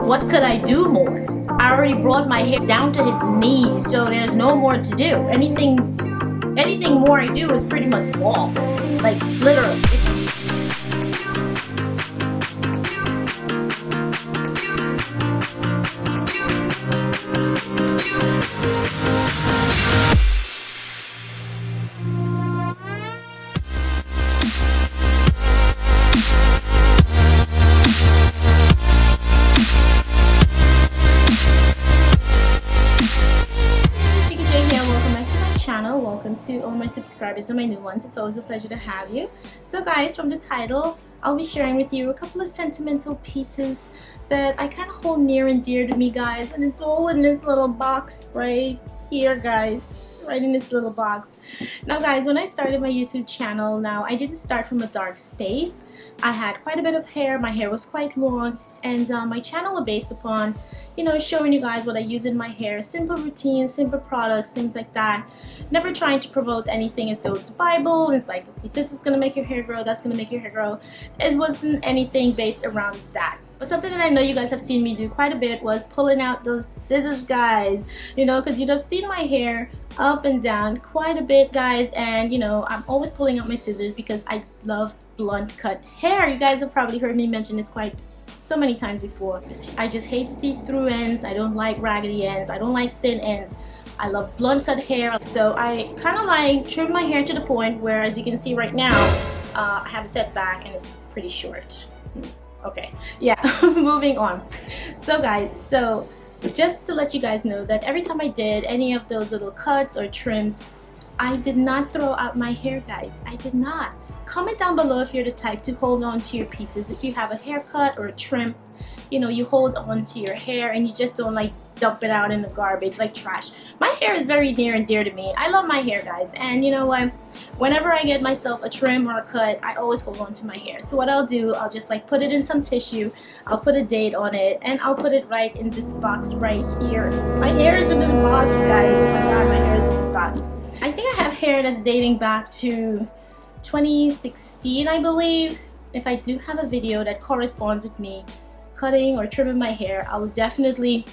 what could I do more? I already brought my hair down to his knees, so there's no more to do. Anything more I do is pretty much wall. Like, literally. Welcome to all my subscribers and my new ones. It's always a pleasure to have you. So guys, from the title, I'll be sharing with you a couple of sentimental pieces that I kind of hold near and dear to me, guys, and it's all in this little box right here, guys, right in this little box. Now guys, when I started my YouTube channel, now I didn't start from a dark space. I had quite a bit of hair, my hair was quite long, and my channel was based upon, you know, showing you guys what I use in my hair, simple routines, simple products, things like that. Never trying to promote anything as though it's Bible. It's like, okay, this is gonna make your hair grow, that's gonna make your hair grow. It wasn't anything based around that. But something that I know you guys have seen me do quite a bit was pulling out those scissors, guys. You know, because you'd have seen my hair up and down quite a bit, guys, and you know, I'm always pulling out my scissors because I love blunt cut hair. You guys have probably heard me mention this quite so many times before. I just hate see-through ends. I don't like raggedy ends. I don't like thin ends. I love blunt cut hair. So I kind of like trim my hair to the point where, as you can see right now, I have a setback and it's pretty short. Okay, yeah, moving on. So guys, so just to let you guys know that every time I did any of those little cuts or trims, I did not throw out my hair, guys. I did not. Comment down below if you're the type to hold on to your pieces. If you have a haircut or a trim, you know, you hold on to your hair and you just don't like dump it out in the garbage like trash. My hair is very near and dear to me. I love my hair, guys, and you know what? Whenever I get myself a trim or a cut, I always hold on to my hair. So what I'll do, I'll just like put it in some tissue, I'll put a date on it, and I'll put it right in this box right here. My hair is in this box, guys. Oh my god, my hair is in this box. I think I have hair that's dating back to 2016, I believe. If I do have a video that corresponds with me cutting or trimming my hair, I will definitely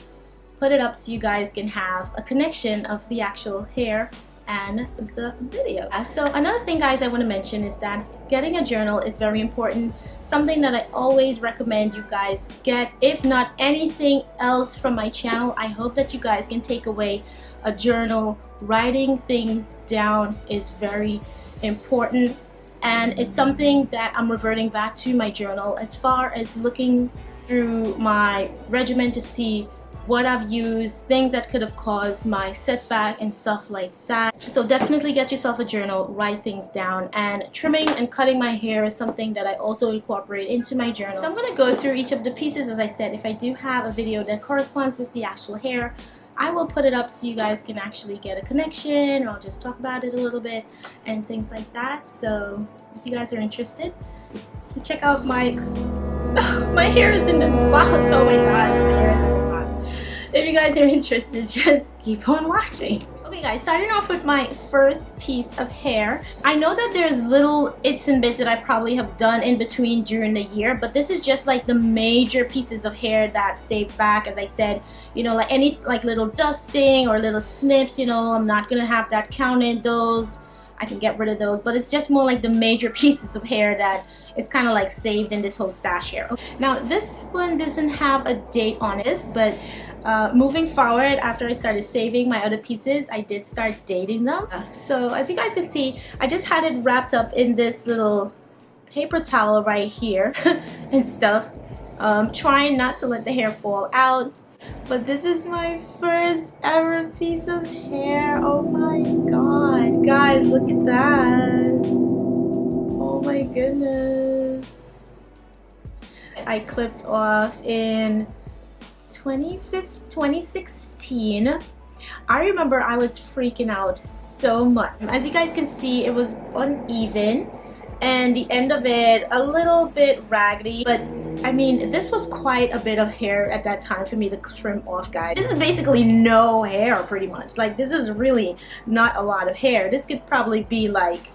put it up so you guys can have a connection of the actual hair and the video. So another thing, guys, I want to mention is that getting a journal is very important. Something that I always recommend you guys get. If not anything else from my channel, I hope that you guys can take away a journal. Writing things down is very important, and it's something that I'm reverting back to my journal as far as looking through my regimen to see what I've used, things that could have caused my setback and stuff like that. So definitely get yourself a journal, write things down, and trimming and cutting my hair is something that I also incorporate into my journal. So I'm going to go through each of the pieces. As I said, if I do have a video that corresponds with the actual hair, I will put it up so you guys can actually get a connection, or I'll just talk about it a little bit and things like that. So if you guys are interested, so check out my my hair is in this box. Oh my god, my hair is in this box. If you guys are interested, just keep on watching. Okay guys, starting off with my first piece of hair. I know that there's little its and bits that I probably have done in between during the year, but this is just like the major pieces of hair that saved back. As I said, you know, like any like little dusting or little snips, you know, I'm not gonna have that counted. Those I can get rid of those, but it's just more like the major pieces of hair that is kind of like saved in this whole stash here. Now this one doesn't have a date on it, but moving forward, after I started saving my other pieces, I did start dating them. So as you guys can see, I just had it wrapped up in this little paper towel right here and stuff, trying not to let the hair fall out. But this is my first ever piece of hair. Oh my god, guys, look at that. Oh my goodness. I clipped off in 2016. I remember I was freaking out so much. As you guys can see, it was uneven and the end of it a little bit raggedy, but I mean, this was quite a bit of hair at that time for me to trim off, guys. This is basically no hair, pretty much. Like, this is really not a lot of hair. This could probably be like,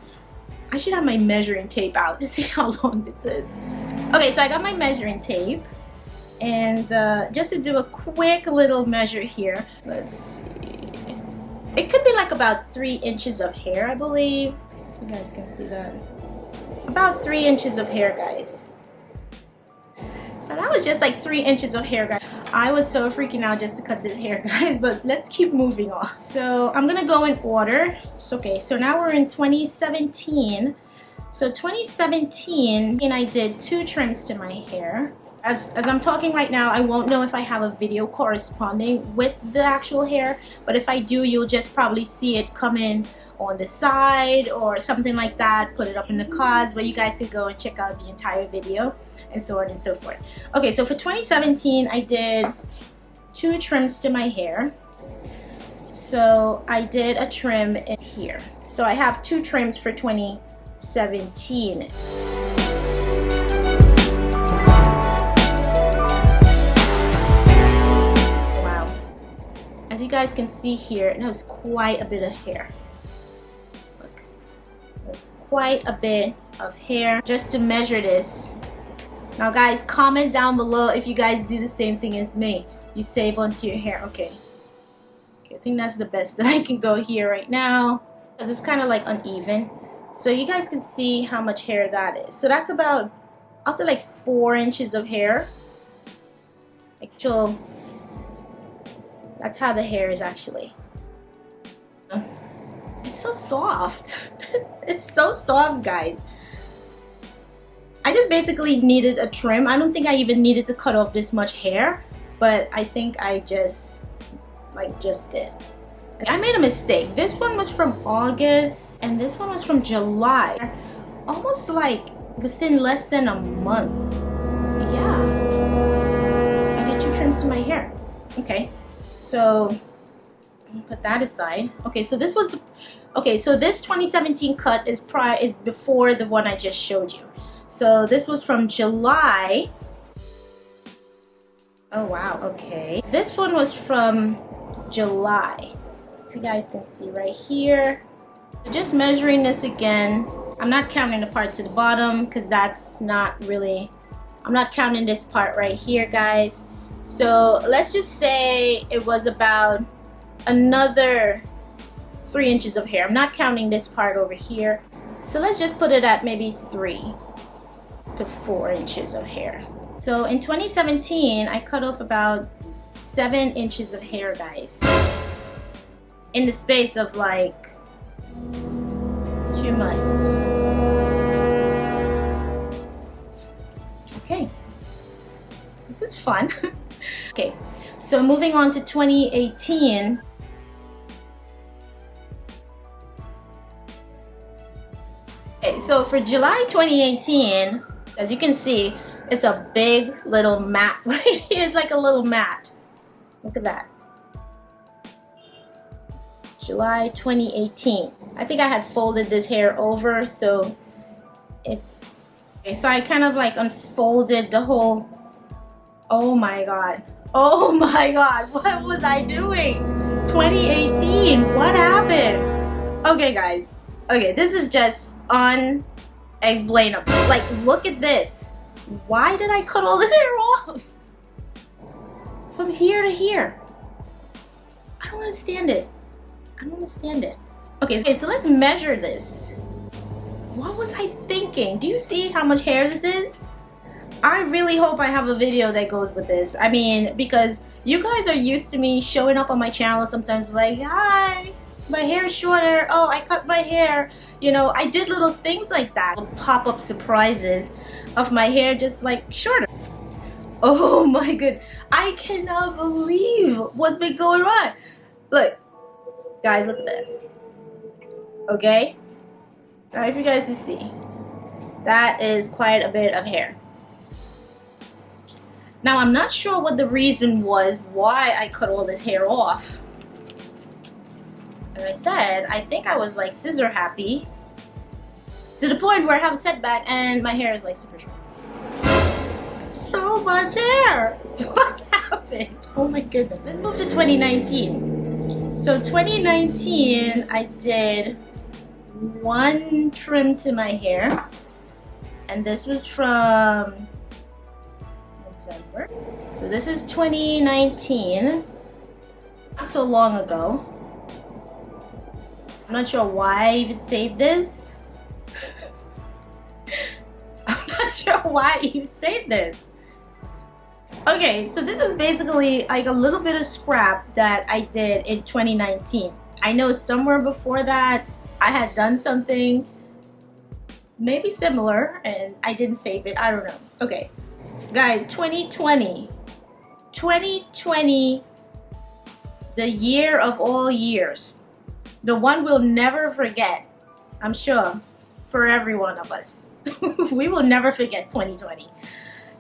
I should have my measuring tape out to see how long this is. Okay, so I got my measuring tape And just to do a quick little measure here, let's see, it could be like about 3 inches of hair, I believe. You guys can see that. About 3 inches of hair, guys. So that was just like 3 inches of hair, guys. I was so freaking out just to cut this hair, guys, but let's keep moving on. So I'm gonna go in order. Okay, so now we're in 2017. So 2017, and I did 2 trims to my hair. As I'm talking right now, I won't know if I have a video corresponding with the actual hair, but if I do, you'll just probably see it come in on the side or something like that. Put it up in the cards where you guys could go and check out the entire video and so on and so forth. Okay, so for 2017, I did 2 trims to my hair. So I did a trim in here. So I have 2 trims for 2017. As you guys can see here, that was quite a bit of hair. Look, that's quite a bit of hair just to measure this. Now guys, comment down below if you guys do the same thing as me. You save onto your hair. Okay, I think that's the best that I can go here right now, because it's kind of like uneven. So you guys can see how much hair that is. So that's about, I'll say like 4 inches of hair. Actual. That's how the hair is actually. It's so soft. It's so soft, guys. I just basically needed a trim. I don't think I even needed to cut off this much hair, but I think I just did. I made a mistake. This one was from August and this one was from July. Almost like within less than a month. Yeah. I did 2 trims to my hair. Okay. So put that aside. Okay, so this was the, okay, so this 2017 cut is before the one I just showed you. So this was from July. Oh wow, okay. This one was from July. If you guys can see right here. Just measuring this again. I'm not counting the part to the bottom because that's not really, I'm not counting this part right here, guys. So let's just say it was about another 3 inches of hair. I'm not counting this part over here. So let's just put it at maybe 3 to 4 inches of hair. So in 2017, I cut off about 7 inches of hair, guys. In the space of like 2 months. Okay. This is fun. Okay, so moving on to 2018. Okay, so for July 2018, as you can see, it's a big little mat right here. It's like a little mat. Look at that. July 2018. I think I had folded this hair over, so it's okay. So I kind of like unfolded the whole. Oh my god. Oh my god. What was I doing? 2018. What happened? Okay, guys. Okay, this is just unexplainable. Like, look at this. Why did I cut all this hair off? From here to here. I don't understand it. I don't understand it. Okay, so let's measure this. What was I thinking? Do you see how much hair this is? I really hope I have a video that goes with this. I mean, because you guys are used to me showing up on my channel sometimes like, hi, my hair is shorter. Oh, I cut my hair. You know, I did little things like that. Pop-up surprises of my hair just like shorter. Oh my god. I cannot believe what's been going on. Look, guys, look at that. Okay? Now, if you guys can see, that is quite a bit of hair. Now, I'm not sure what the reason was why I cut all this hair off. As I said, I think I was like scissor happy to the point where I have a setback and my hair is like super short. So much hair! What happened? Oh my goodness. Let's move to 2019. So 2019, I did 1 trim to my hair. And this was from November. So this is 2019. Not so long ago. I'm not sure why I even saved this. I'm not sure why I even saved this. Okay, so this is basically like a little bit of scrap that I did in 2019. I know somewhere before that I had done something maybe similar and I didn't save it. I don't know. Okay, guys, 2020. 2020, the year of all years. The one we'll never forget, I'm sure, for every one of us. We will never forget 2020.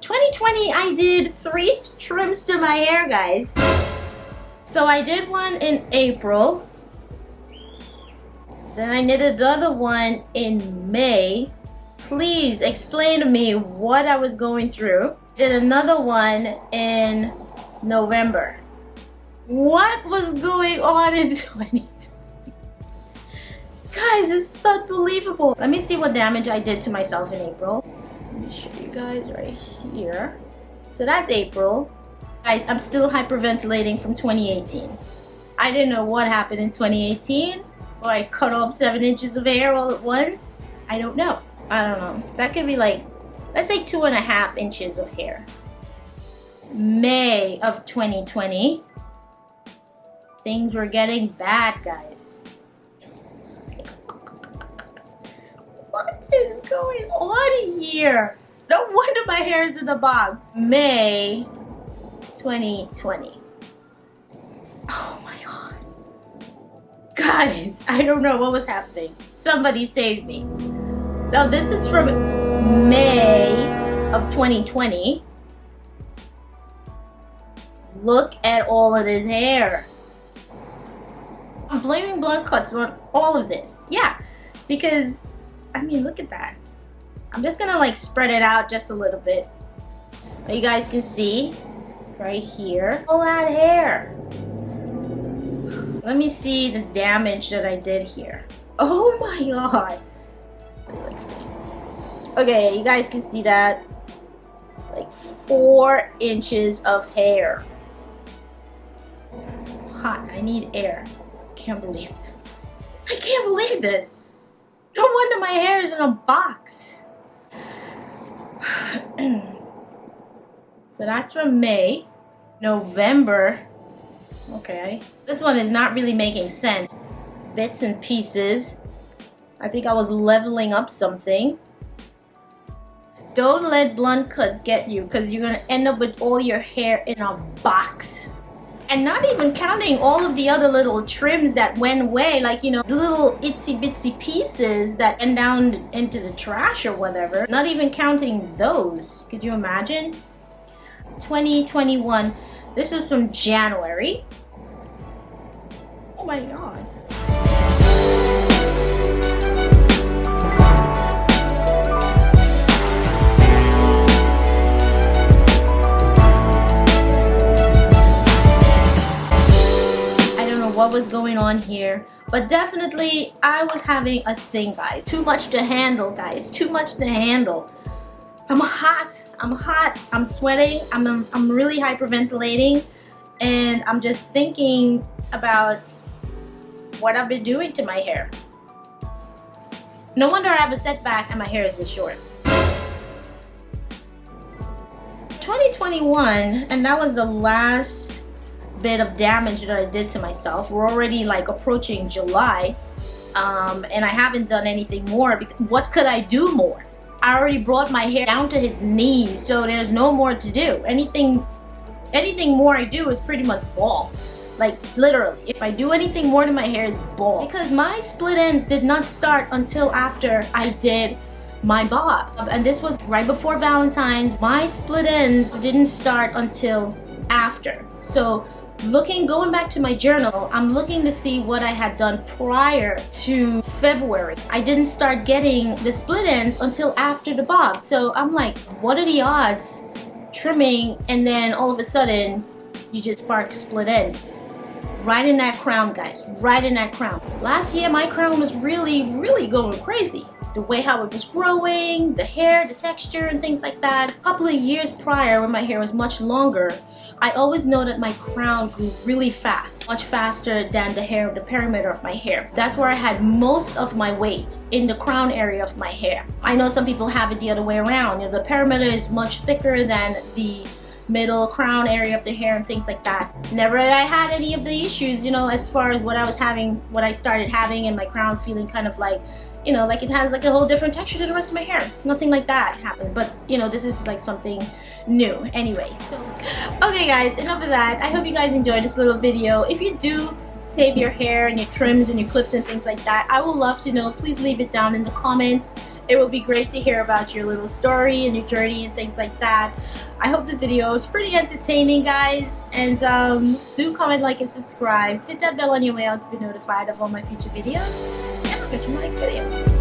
2020, I did 3 trims to my hair, guys. So I did one in April. Then I did another one in May. Please explain to me what I was going through. Did another one in November. What was going on in 2020? Guys, this is unbelievable. Let me see what damage I did to myself in April. Let me show you guys right here. So that's April. Guys, I'm still hyperventilating from 2018. I didn't know what happened in 2018. Or I cut off 7 inches of hair all at once. I don't know. I don't know. That could be like, let's say 2.5 inches of hair. May of 2020. Things were getting bad, guys. What is going on here? No wonder my hair is in the box. May 2020. Oh my god. Guys, I don't know what was happening. Somebody saved me. Now this is from May of 2020. Look at all of this hair. I'm blaming blunt cuts on all of this. Yeah, because I mean, look at that. I'm just gonna like spread it out just a little bit. But you guys can see right here, all that hair. Let me see the damage that I did here. Oh my god. Okay, you guys can see that. Like 4 inches of hair. Hot, I need air. Can't believe it. I can't believe it. No wonder my hair is in a box. So that's from May. November. Okay. This one is not really making sense. Bits and pieces. I think I was leveling up something. Don't let blunt cuts get you, because you're going to end up with all your hair in a box. And not even counting all of the other little trims that went away, like, you know, the little itsy bitsy pieces that went down into the trash or whatever. Not even counting those. Could you imagine? 2021. This is from January. Oh my god. What was going on here, but definitely I was having a thing, guys. Too much to handle, guys. Too much to handle. I'm hot. I'm sweating. I'm really hyperventilating, and I'm just thinking about what I've been doing to my hair. No wonder I have a setback and my hair is this short. 2021, and that was the last bit of damage that I did to myself. We're already like approaching July, and I haven't done anything more. Because what could I do more? I already brought my hair down to his knees, so there's no more to do. Anything more I do is pretty much bald. Like literally, if I do anything more to my hair, it's bald. Because my split ends did not start until after I did my bob, and this was right before Valentine's. My split ends didn't start until after. So going back to my journal, I'm looking to see what I had done prior to February. I didn't start getting the split ends until after the bob. So I'm like, what are the odds trimming and then all of a sudden you just spark split ends? Right in that crown, guys, right in that crown. Last year my crown was really going crazy. the way how it was growing, the hair, the texture, and things like that. A couple of years prior, when my hair was much longer, I always know that my crown grew really fast, much faster than the hair, the perimeter of my hair. That's where I had most of my weight, in the crown area of my hair. I know some people have it the other way around. You know, the perimeter is much thicker than the middle crown area of the hair and things like that. Never that I had any of the issues, you know, as far as what I was having, what I started having, and my crown feeling kind of like, you know, like it has like a whole different texture to the rest of my hair. Nothing like that happened, but you know, this is like something new anyway. So okay guys, enough of that. I hope you guys enjoyed this little video. If you do save your hair and your trims and your clips and things like that, I would love to know. Please leave it down in the comments. It would be great to hear about your little story and your journey and things like that. I hope this video is pretty entertaining, guys. And do comment, like, and subscribe. Hit that bell on your way out to be notified of all my future videos. And I'll catch you in my next video.